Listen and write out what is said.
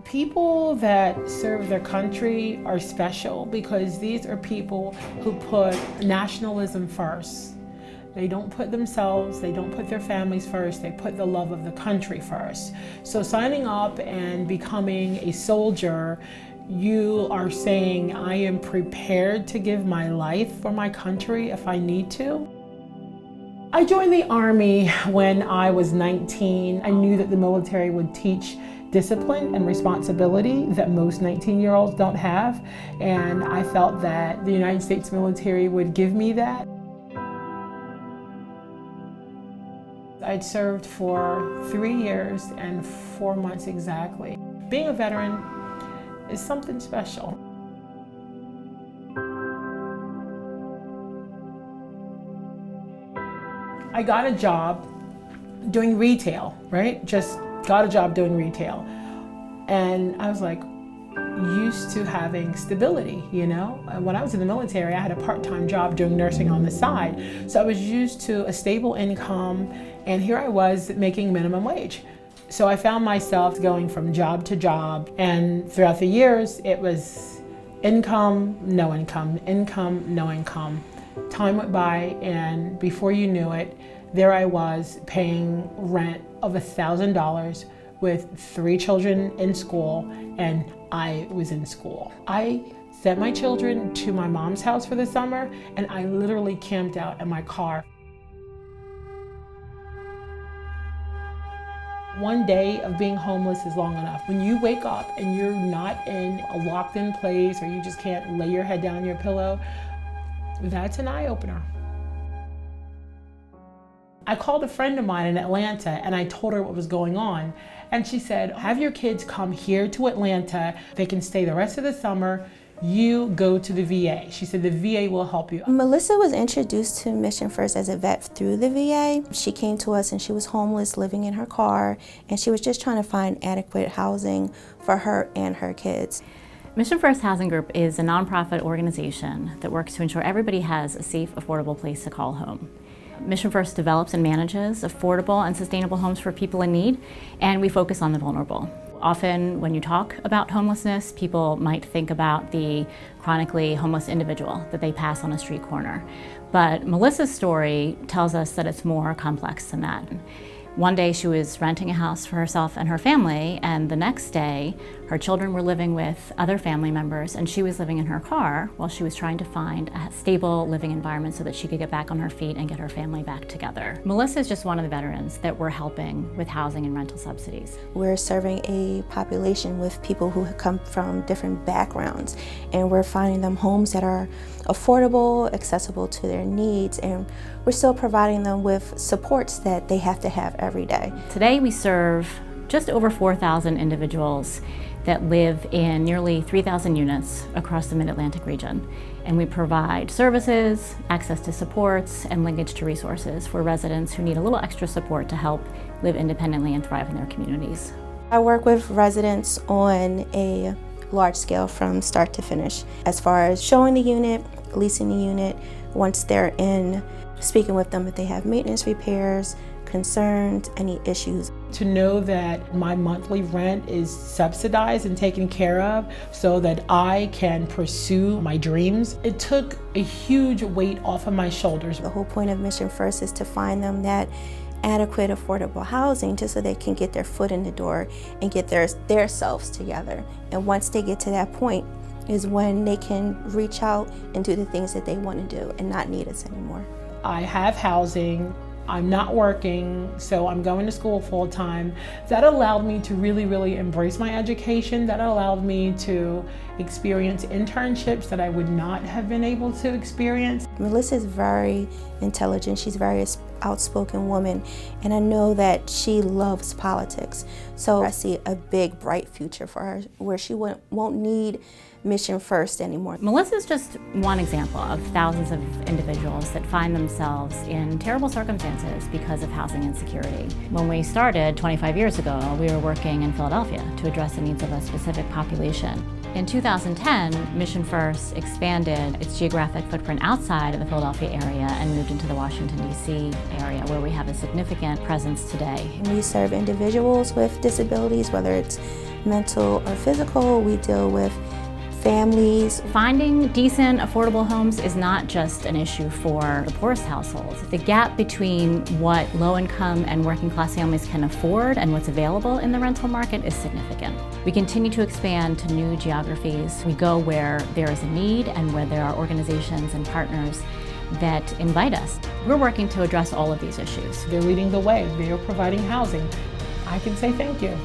People that serve their country are special because these are people who put nationalism first. They don't put themselves, they don't put their families first, they put the love of the country first. So signing up and becoming a soldier, you are saying, I am prepared to give my life for my country if I need to. I joined the Army when I was 19. I knew that the military would teach discipline and responsibility that most 19-year-olds don't have, and I felt that the United States military would give me that. I'd served for 3 years and 4 months exactly. Being a veteran is something special. I got a job doing retail, right? Just got a job doing retail. And I was like, used to having stability, you know? When I was in the military, I had a part-time job doing nursing on the side. So I was used to a stable income, and here I was making minimum wage. So I found myself going from job to job, and throughout the years, it was income, no income, income, no income. Time went by, and before you knew it, there I was paying rent of $1,000 with 3 children in school, and I was in school. I sent my children to my mom's house for the summer, and I literally camped out in my car. One day of being homeless is long enough. When you wake up and you're not in a locked-in place, or you just can't lay your head down on your pillow, that's an eye-opener. I called a friend of mine in Atlanta and I told her what was going on. And she said, have your kids come here to Atlanta. They can stay the rest of the summer. You go to the VA. She said the VA will help you. Melissa was introduced to Mission First as a vet through the VA. She came to us and she was homeless, living in her car, and she was just trying to find adequate housing for her and her kids. Mission First Housing Group is a nonprofit organization that works to ensure everybody has a safe, affordable place to call home. Mission First develops and manages affordable and sustainable homes for people in need, and we focus on the vulnerable. Often when you talk about homelessness, people might think about the chronically homeless individual that they pass on a street corner. But Melissa's story tells us that it's more complex than that. One day she was renting a house for herself and her family, and the next day her children were living with other family members and she was living in her car while she was trying to find a stable living environment so that she could get back on her feet and get her family back together. Melissa is just one of the veterans that we're helping with housing and rental subsidies. We're serving a population with people who come from different backgrounds, and we're finding them homes that are affordable, accessible to their needs, and we're still providing them with supports that they have to have every day. Today we serve just over 4,000 individuals that live in nearly 3,000 units across the Mid-Atlantic region. And we provide services, access to supports, and linkage to resources for residents who need a little extra support to help live independently and thrive in their communities. I work with residents on a large scale from start to finish, as far as showing the unit, leasing the unit, once they're in, speaking with them if they have maintenance repairs, concerns, any issues. To know that my monthly rent is subsidized and taken care of so that I can pursue my dreams, it took a huge weight off of my shoulders. The whole point of Mission First is to find them that adequate, affordable housing just so they can get their foot in the door and get their selves together. And once they get to that point is when they can reach out and do the things that they want to do and not need us anymore. I have housing. I'm not working, so I'm going to school full time. That allowed me to really embrace my education. That allowed me to experience internships that I would not have been able to experience. Melissa is very intelligent. She's a very outspoken woman, and I know that she loves politics. So I see a big, bright future for her where she won't need Mission First anymore. Melissa's just one example of thousands of individuals that find themselves in terrible circumstances because of housing insecurity. When we started 25 years ago, we were working in Philadelphia to address the needs of a specific population. In 2010, Mission First expanded its geographic footprint outside of the Philadelphia area and moved into the Washington, D.C. area, where we have a significant presence today. We serve individuals with disabilities, whether it's mental or physical. We deal with families. Finding decent, affordable homes is not just an issue for the poorest households. The gap between what low-income and working-class families can afford and what's available in the rental market is significant. We continue to expand to new geographies. We go where there is a need and where there are organizations and partners that invite us. We're working to address all of these issues. They're leading the way. They are providing housing. I can say thank you.